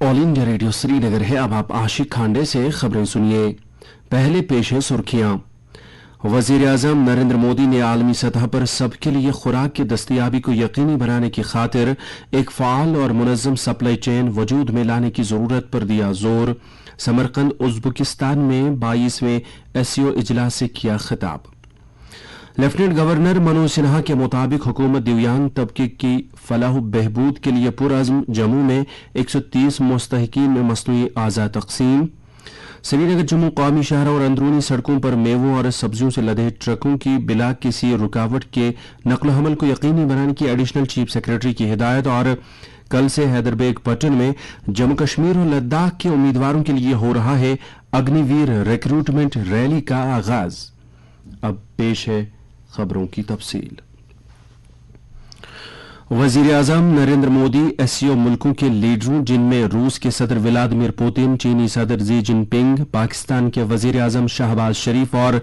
All India radio Srinagar है। अब आप आशिक खांडे से खबरें सुनिए। पहले पेश है सुर्खियां। वजीर आजम नरेंद्र मोदी ने आलमी सतह पर सबके लिए खुराक की दस्तयाबी को यकीनी बनाने की खातिर एक फाल और मुनज़्ज़म सप्लाई चेन वजूद में लाने की जरूरत पर दिया जोर। समरकंद उज़्बेकिस्तान में 22वें एससीओ इजलास से किया खिताब। लेफ्टिनेंट गवर्नर मनोज सिन्हा के मुताबिक हुकूमत दिव्यांग तबके की फलाह बहबूद के लिए पुरअज़्म। जम्मू में 130 मुस्तहिकीन में मसनूई आज़ा तकसीम। श्रीनगर जम्मू कौमी शहर और अंदरूनी सड़कों पर मेवों और सब्जियों से लदे ट्रकों की बिला किसी रुकावट के नकल हमल को यकीनी बनाने की एडिशनल चीफ सेक्रेटरी की हिदायत। और कल से हैदरबेग पट्टन में जम्मू कश्मीर और लद्दाख के उम्मीदवारों के लिए हो रहा है अग्निवीर रिक्रूटमेंट रैली का आगाज। अब पेश है खबरों की तफसील। वजीर आजम नरेंद्र मोदी एससीओ मुल्कों के लीडरों, जिनमें रूस के सदर व्लादिमीर पुतिन, चीनी सदर जी जिनपिंग, पाकिस्तान के वजीर आजम शहबाज शरीफ और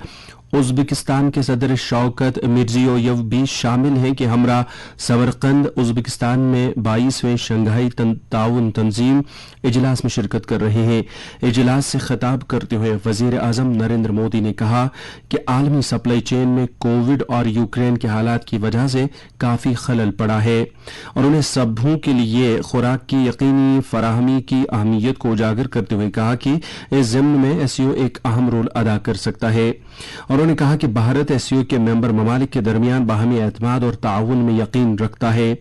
उज़्बेकिस्तान के सदर शौकत मिर्जियोयव भी शामिल हैं कि हमरा समरकंद उज़्बेकिस्तान में 22वें शंघाई ताउन तंजीम इजलास में शिरकत कर रहे हैं। इजलास से खिताब करते हुए वजीर आजम नरेंद्र मोदी ने कहा कि आलमी सप्लाई चेन में कोविड और यूक्रेन के हालात की वजह से काफी खलल पड़ा है। उन्होंने सबों के लिए खुराक की यकीनी फराहमी की अहमियत को उजागर करते हुए कहा कि इस ज़िम्न में एससीओ एक अहम रोल अदा कर सकता है। उन्होंने कहा कि भारत एससीओ के मेंबर ममालिक के दरमियान बाहमी एतमाद और ताउन में यकीन रखता है।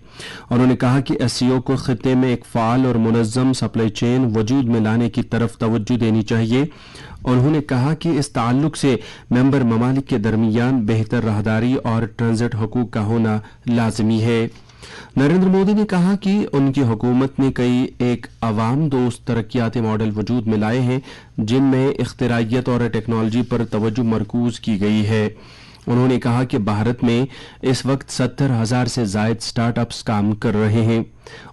उन्होंने कहा कि एससीओ को खित्ते में एक फाल और मुनज़्ज़म सप्लाई चेन वजूद में लाने की तरफ तवज्जो देनी चाहिए। उन्होंने कहा कि इस ताल्लुक से मेंबर ममालिक के दरमियान बेहतर राहदारी और ट्रांजिट हकूक का होना लाजमी है। नरेंद्र मोदी ने कहा कि उनकी हुकूमत ने कई एक अवाम दोस्त तरक्याती मॉडल वजूद में लाए हैं, जिनमें इख्तिराइयत और टेक्नोलॉजी पर तवज्जो मरकूज की गई है। उन्होंने कहा कि भारत में इस वक्त 70,000 से जायद स्टार्टअप्स काम कर रहे हैं।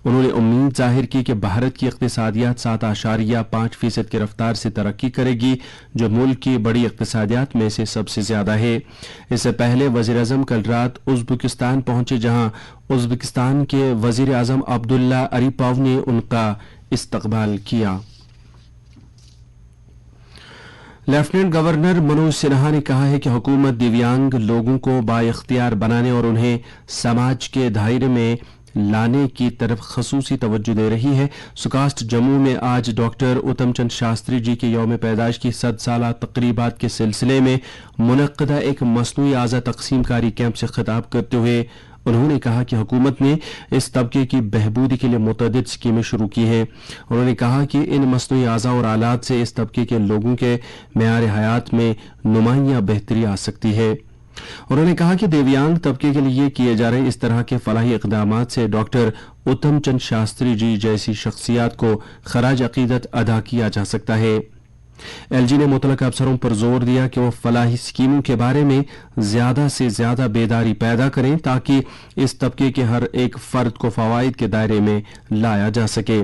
उन्होंने उम्मीद जाहिर की कि भारत की इक्तिसादियात 7.5% की रफ्तार से तरक्की करेगी, जो मुल्क की बड़ी इक्तिसादियात में से सबसे ज्यादा है। इससे पहले वजीर आजम कल रात उज़्बेकिस्तान पहुंचे, जहां उज़्बेकिस्तान के वजीर आजम अब्दुल्ला अरीपोव ने उनका इस्तकबाल किया। लेफ्टिनेंट गवर्नर मनोज सिन्हा ने कहा है कि हुकूमत दिव्यांग लोगों को बाइख्तियार बनाने और उन्हें समाज के दायरे में लाने की तरफ खसूसी तवज्जो दे रही है। सुकास्ट जम्मू में आज डॉक्टर उत्तम चंद शास्त्री जी के यौम पैदाइश की 100 साला तकरीबात के सिलसिले में मुनक्कदा एक मसनूई आज़ा तकसीम कारी कैंप से खिताब करते हुए उन्होंने कहा कि हुकूमत ने इस तबके की बहबूदी के लिए मुतअद्दिद स्कीमें शुरू की हैं। उन्होंने कहा कि इन मसनूई आज़ा और आलात से इस तबके के लोगों के मेयार हयात में नुमाइयां बेहतरी आ सकती है। उन्होंने कहा कि दिव्यांग तबके के लिए किए जा रहे इस तरह के फलाही इक़दामात से डॉक्टर उत्तम चंद शास्त्री जी जैसी शख्सियात को खराज अकीदत अदा किया जा सकता है। एलजी ने मुतलका अफसरों पर जोर दिया कि वो फलाही स्कीमों के बारे में ज्यादा से ज्यादा बेदारी पैदा करें, ताकि इस तबके के हर एक फर्द को फवाइद के दायरे में लाया जा सके।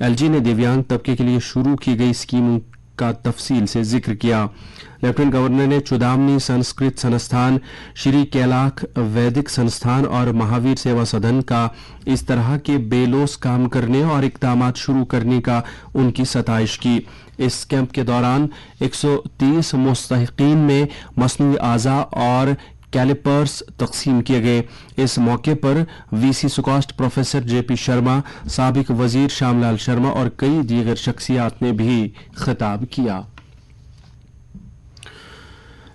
एलजी ने दिव्यांग तबके के लिए शुरू की गई स्कीमों का तफसील से जिक्र किया। लेफ्टिनेंट गवर्नर ने चुदामनी संस्कृत संस्थान, श्री कैलाख वैदिक संस्थान और महावीर सेवा सदन का इस तरह के बेलोस काम करने और इक़दामात शुरू करने का उनकी सताइश की। इस कैंप के दौरान 130 मुस्तहिकीन में मसनूई आज़ा और कैलिपर्स तकसीम किए गए। इस मौके पर वीसी सुकास्ट प्रोफेसर जेपी शर्मा, साबिक वजीर श्यामलाल शर्मा और कई दीगर शख्सियात ने भी खिताब किया।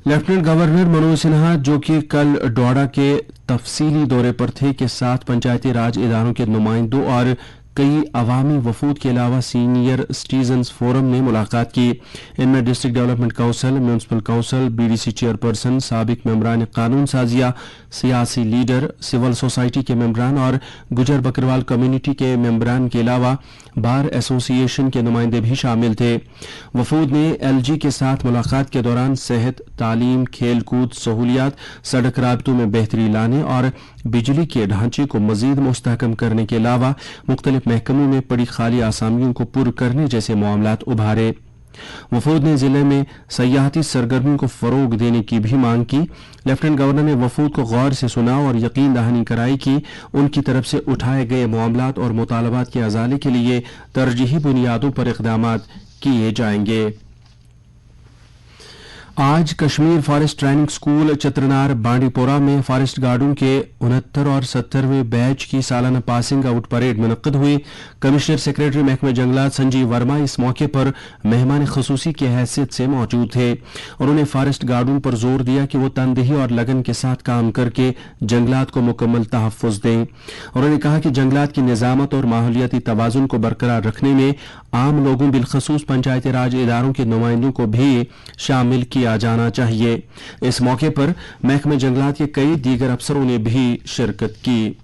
लेफ्टिनेंट गवर्नर मनोज सिन्हा, जो कि कल डोडा के तफसीली दौरे पर थे, के साथ पंचायती राज इदारों के नुमाइंदों और कई अवामी वफूद के अलावा सीनियर सिटीजन्स फोरम ने मुलाकात की। इनमें district development council, municipal council, BDC chairperson, साबिक मेंबरान कानून साजिया, सियासी लीडर, सिविल सोसाइटी के मेंबरान और गुजर बकरवाल कम्युनिटी के मेंबरान के अलावा बार एसोसिएशन के नुमाइंदे भी शामिल थे। वफूद ने एलजी के साथ मुलाकात के दौरान सेहत, तालीम, खेल कूद सहूलियात, सड़क राबतों में बेहतरी लाने और बिजली के ढांचे को मजीद मुस्तहकम करने के अलावा मुख्तलिफ महकमों में पड़ी खाली आसामियों को पुर करने जैसे मामलात उभारे। वफूद ने जिले में सयाहती सरगर्मी को फरोग देने की भी मांग की। लेफ्टिनेंट गवर्नर ने वफूद को गौर से सुना और यकीन दहानी कराई कि उनकी तरफ से उठाए गए मामलात और मुतालबात के अजाले के लिए तरजीही बुनियादों पर इक़दामात किए जाएंगे। आज Kashmir forest training school Chattarnar Bandipora में फॉरेस्ट गार्डों के 69 और 70वें बैच की सालाना पासिंग आउट परेड मुनक्किद हुई। कमिश्नर सेक्रेटरी महकमा जंगलात संजीव वर्मा इस मौके पर मेहमान खसूसी की हैसियत से मौजूद थे। उन्होंने फॉरेस्ट गार्डों पर जोर दिया कि वो तनदेही और लगन के साथ काम करके जंगलात को मुकम्मल तहफ़्फ़ुज़ दें। उन्होंने कहा कि जंगलात की निज़ामत और माहौलियाती तवाज़ुन को बरकरार रखने में आम लोगों बिलखसूस पंचायती राज इदारों के नुमाइंदों को भी शामिल किया जाना चाहिए। इस मौके पर महकमे जंगलात के कई दीगर अफसरों ने भी शिरकत की।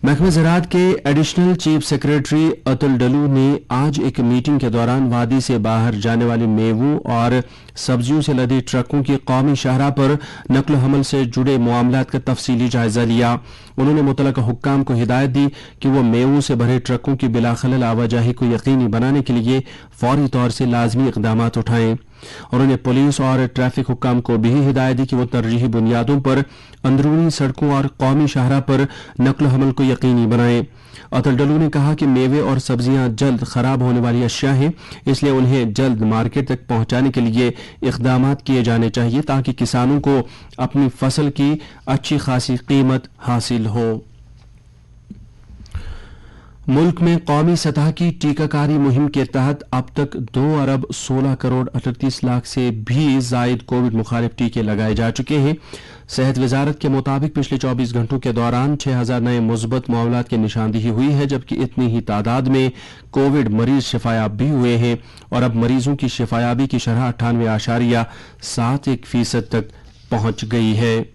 महकमे ज़राअत के additional chief secretary Atul Dalu ने आज एक मीटिंग के दौरान वादी से बाहर जाने वाले मेवों और सब्जियों से लदे ट्रकों की कौमी शाहराह पर नकल हमल से जुड़े मामलात का तफसीली जायजा लिया। उन्होंने मुतलका हुक्काम को हिदायत दी कि वो मेवों से भरे ट्रकों की बिलाखलल आवाजाही को यकीनी बनाने के लिए फौरी तौर से लाजमी इक़दामात उठाएं। उन्होंने पुलिस और ट्रैफिक हुक्काम को भी हिदायत दी कि वो तरजीही बुनियादों पर अंदरूनी सड़कों और कौमी शाहराह पर नकल हमल को यकीनी बनाएं। अतुल डलू ने कहा कि मेवे और सब्जियां जल्द खराब होने वाली अशिया हैं, इसलिए उन्हें जल्द मार्केट तक पहुंचाने के लिए इक़दामात किए जाने चाहिए ताकि किसानों को अपनी फसल की अच्छी खासी कीमत हासिल हो। मुल्क में कौमी सतह की टीकाकारी मुहिम के तहत अब तक 2 अरब 16 करोड़ 38 लाख से भी जायद कोविड मुखालिफ टीके लगाए जा चुके हैं। सेहत वजारत के मुताबिक पिछले 24 घंटों के दौरान 6000 नए मुस्बत मामलात की निशानदेही हुई है, जबकि इतनी ही तादाद में कोविड मरीज शिफायाब भी हुए हैं और अब मरीजों की शिफायाबी की शरह 98.71% तक पहुंच गई है।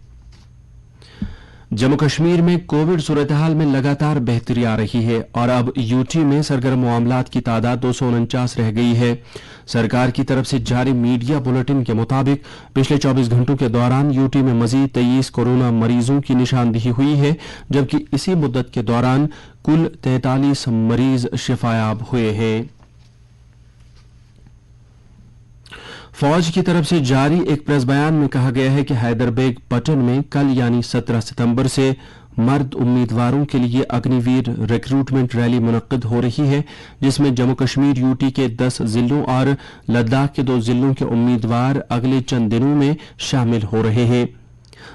जम्मू कश्मीर में कोविड सूरत हाल में लगातार बेहतरी आ रही है और अब यूटी में सरगर्म मामलात की तादाद 249 रह गई है। सरकार की तरफ से जारी मीडिया बुलेटिन के मुताबिक पिछले 24 घंटों के दौरान यूटी में मजीद 23 कोरोना मरीजों की निशानदेही हुई है, जबकि इसी मुद्दत के दौरान कुल 43 मरीज शिफायाब हुए हैं। फौज की तरफ से जारी एक प्रेस बयान में कहा गया है कि हैदरबेग पटन में कल यानी 17 सितंबर से मर्द उम्मीदवारों के लिए अग्निवीर रिक्रूटमेंट रैली मुनक्किद हो रही है, जिसमें जम्मू कश्मीर यूटी के 10 जिलों और लद्दाख के 2 जिलों के उम्मीदवार अगले चंद दिनों में शामिल हो रहे हैं।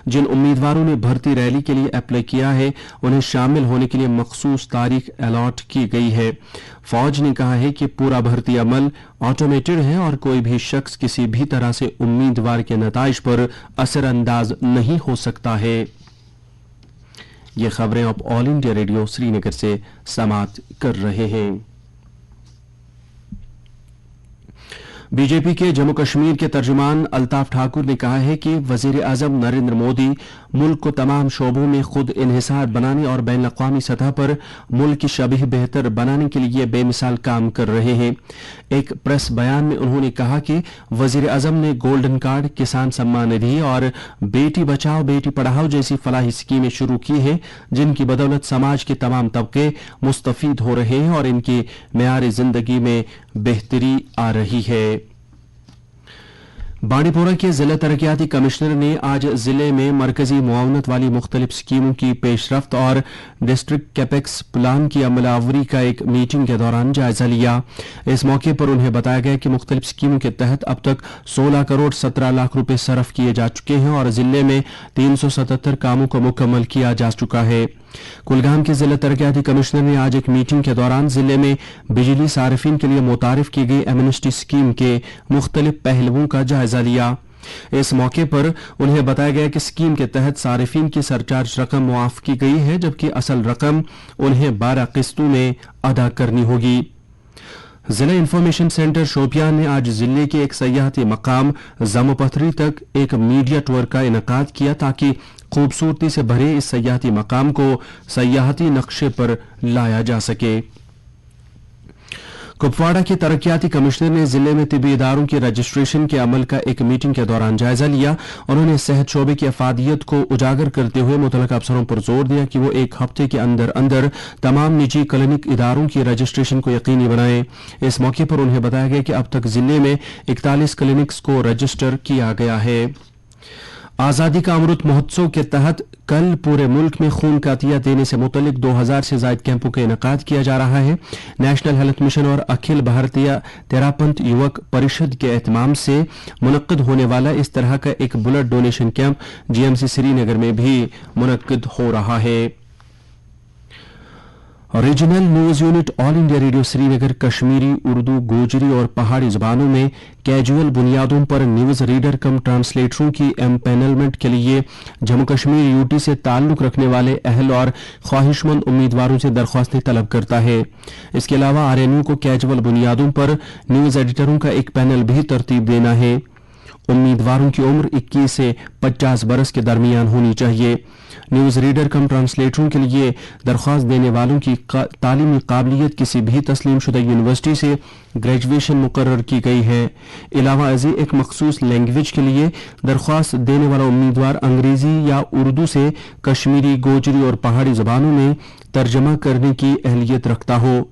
जिन उम्मीदवारों ने भर्ती रैली के लिए अप्लाई किया है उन्हें शामिल होने के लिए मखसूस तारीख अलॉट की गई है। फौज ने कहा है कि पूरा भर्ती अमल ऑटोमेटेड है और कोई भी शख्स किसी भी तरह से उम्मीदवार के नताइज पर असरअंदाज नहीं हो सकता है। ये खबरें आप ऑल इंडिया रेडियो श्रीनगर से समाअत कर रहे हैं। बीजेपी के जम्मू कश्मीर के तर्जुमान अल्ताफ ठाकुर ने कहा है कि वजीर आजम नरेंद्र मोदी मुल्क को तमाम शोबों में खुद इन्हिसार बनाने और बैन अक़वामी सतह पर मुल्क की शबीह बेहतर बनाने के लिए बेमिसाल काम कर रहे हैं। एक प्रेस बयान में उन्होंने कहा कि वजीर आजम ने गोल्डन कार्ड, किसान सम्मान निधि और बेटी बचाओ बेटी पढ़ाओ जैसी फलाही स्कीमें शुरू की हैं, जिनकी बदौलत समाज के तमाम तबके मुस्तफीद हो रहे हैं और इनकी मेयार जिंदगी में बेहतरी आ रही है। बांडीपोरा के जिला तरक्याती कमिश्नर ने आज जिले में मरकजी मुआवनत वाली मुख्तलिफ स्कीमों की पेशरफ्त और डिस्ट्रिक्ट कैपेक्स प्लान की अमलावरी का एक मीटिंग के दौरान जायजा लिया। इस मौके पर उन्हें बताया गया कि मुख्तलिफ स्कीमों के तहत अब तक 16 करोड़ 17 लाख रुपए सरफ किए जा चुके हैं और जिले में 377 कामों को मुकम्मल किया जा चुका है। कुलगाम के जिला तरक्याती कमिश्नर ने आज एक मीटिंग के दौरान जिले में बिजली सारिफिन के लिए मुतारिफ की गई एमनेस्टी स्कीम के मुख्तलिफ पहलुओं का जायजा लिया। इस मौके पर उन्हें बताया गया कि स्कीम के तहत सारिफिन की सरचार्ज रकम मुआफ की गई है, जबकि असल रकम उन्हें 12 किस्तों में अदा करनी होगी। जिला इंफॉर्मेशन सेंटर शोपियान ने आज जिले के एक सयाहती मकाम जमोपथरी तक एक मीडिया टूर का इनेकाद किया ताकि खूबसूरती से भरे इस सयाहती मकाम को सयाहती नक्शे पर लाया जा सके। कुपवाड़ा के तरक्याती कमिश्नर ने जिले में तिब्बी इदारों के रजिस्ट्रेशन के अमल का एक मीटिंग के दौरान जायजा लिया। उन्होंने सेहत शोबे की अफादियत को उजागर करते हुए मुतल्लिका अफसरों पर जोर दिया कि वो एक हफ्ते के अंदर अंदर तमाम निजी क्लिनिक इदारों की रजिस्ट्रेशन को यकीनी बनाएं। इस मौके पर उन्हें बताया गया कि अब तक जिले में 41 क्लिनिक्स को रजिस्टर किया गया है। आजादी का अमृत महोत्सव के तहत कल पूरे मुल्क में खून का अतिया देने से मुतल्लिक 2000 से ज्यादा कैंपों का इनेकाद किया जा रहा है। नेशनल हेल्थ मिशन और अखिल भारतीय तेरापंथ युवक परिषद के एहतमाम से मुनक्किद होने वाला इस तरह का एक blood donation camp GMC Srinagar में भी मुनक्किद हो रहा है। Regional news unit all India radio Srinagar Kashmiri, Urdu, Gojri और पहाड़ी जबानों में कैजुअल बुनियादों पर न्यूज रीडर कम ट्रांसलेटरों की एम्पैनलमेंट के लिए जम्मू कश्मीर यूटी से ताल्लुक रखने वाले अहल और ख्वाहिशमंद उम्मीदवारों से दरख्वास्तें तलब करता है। इसके अलावा आरएनयू को कैजुअल बुनियादों पर न्यूज एडिटरों का एक पैनल भी तरतीब देना है। उम्मीदवारों की उम्र 21 से 50 बरस के दरमियान होनी चाहिए। न्यूज रीडर कम ट्रांसलेटरों के लिए दरख्वास्त देने वालों की तालीमी काबिलियत किसी भी तस्लीम शुदा यूनिवर्सिटी से ग्रेजुएशन मुकर्रर की गई है। अलावा अजी एक मखसूस लैंग्वेज के लिए दरख्वास्त देने वाला उम्मीदवार अंग्रेजी या उर्दू से कश्मीरी, गोजरी और पहाड़ी जबानों में तर्जमा करने की अहलियत रखता हो।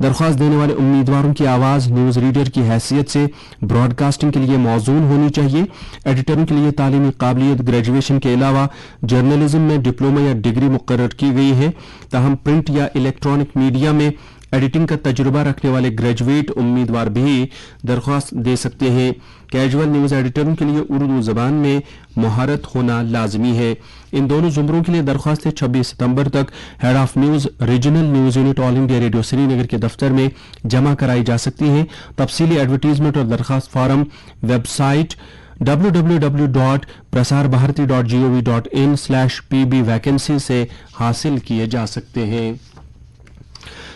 दरख्वास्त देने वाले उम्मीदवारों की आवाज न्यूज रीडर की हैसियत से ब्रॉडकास्टिंग के लिए मौजून होनी चाहिए। एडिटरों के लिए तालीमी काबिलियत ग्रेजुएशन के अलावा जर्नलिज्म में डिप्लोमा या डिग्री मुकर्रर की गई है। ताहम प्रिंट या इलेक्ट्रॉनिक मीडिया में एडिटिंग का तजुर्बा रखने वाले ग्रेजुएट उम्मीदवार भी दरख्वास्त दे सकते हैं। कैजुअल न्यूज एडिटरों के लिए उर्दू जबान में महारत होना लाजमी है। इन दोनों जुमरों के लिए दरख्वास्तें 26 सितंबर तक head of news regional news unit all India radio Srinagar के दफ्तर में जमा कराई जा सकती हैं। तफसीली एडवर्टीजमेंट और दरख्वास्त फॉर्म वेबसाइट www.prasarbharati.gov.in/pb वैकेंसी से हासिल किए जा सकते हैं।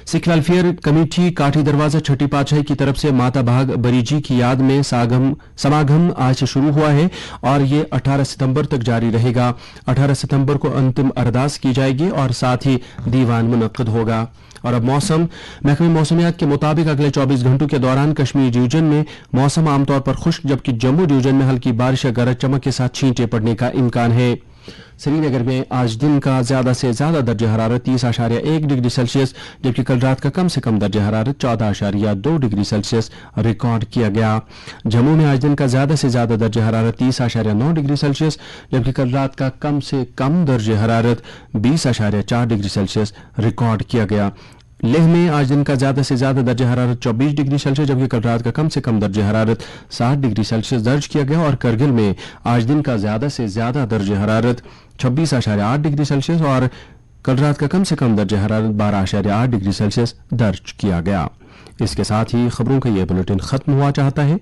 सिख वेलफेयर कमेटी काठी दरवाजा छठी पातशाही की तरफ से माता भाग बरीजी की याद में समागम आज से शुरू हुआ है और ये 18 सितंबर तक जारी रहेगा। 18 सितंबर को अंतिम अरदास की जाएगी और साथ ही दीवान मुनक्किद होगा। और अब मौसम। महकमे मौसमियात के मुताबिक अगले 24 घंटों के दौरान कश्मीर डिवीजन में मौसम आमतौर पर खुश्क, जबकि जम्मू डिवीजन में हल्की बारिश या गरज चमक के साथ छींटे पड़ने का इम्कान है। श्रीनगर में आज दिन का ज्यादा से ज्यादा दर्जा हरारत 30.1 डिग्री सेल्सियस, जबकि कल रात का कम से कम दर्जा हरारत 14.2 डिग्री सेल्सियस रिकॉर्ड किया गया। जम्मू में आज दिन का ज्यादा से ज्यादा दर्जा हरारत 30.9 डिग्री सेल्सियस, जबकि कल रात का कम से कम दर्जा हरारत 20.4 डिग्री सेल्सियस रिकॉर्ड किया गया। लेह में आज दिन का ज्यादा से ज्यादा दर्जा हरारत 24 डिग्री सेल्सियस, जबकि कल रात का कम से कम दर्जा हरारत 60 डिग्री सेल्सियस दर्ज किया गया। और करगिल में आज दिन का ज्यादा से ज्यादा दर्जा हरारत 26.8 डिग्री सेल्सियस और कल रात का कम से कम दर्जा हरारत 12.8 डिग्री सेल्सियस दर्ज किया गया। इसके साथ ही खबरों का यह बुलेटिन खत्म हुआ चाहता है।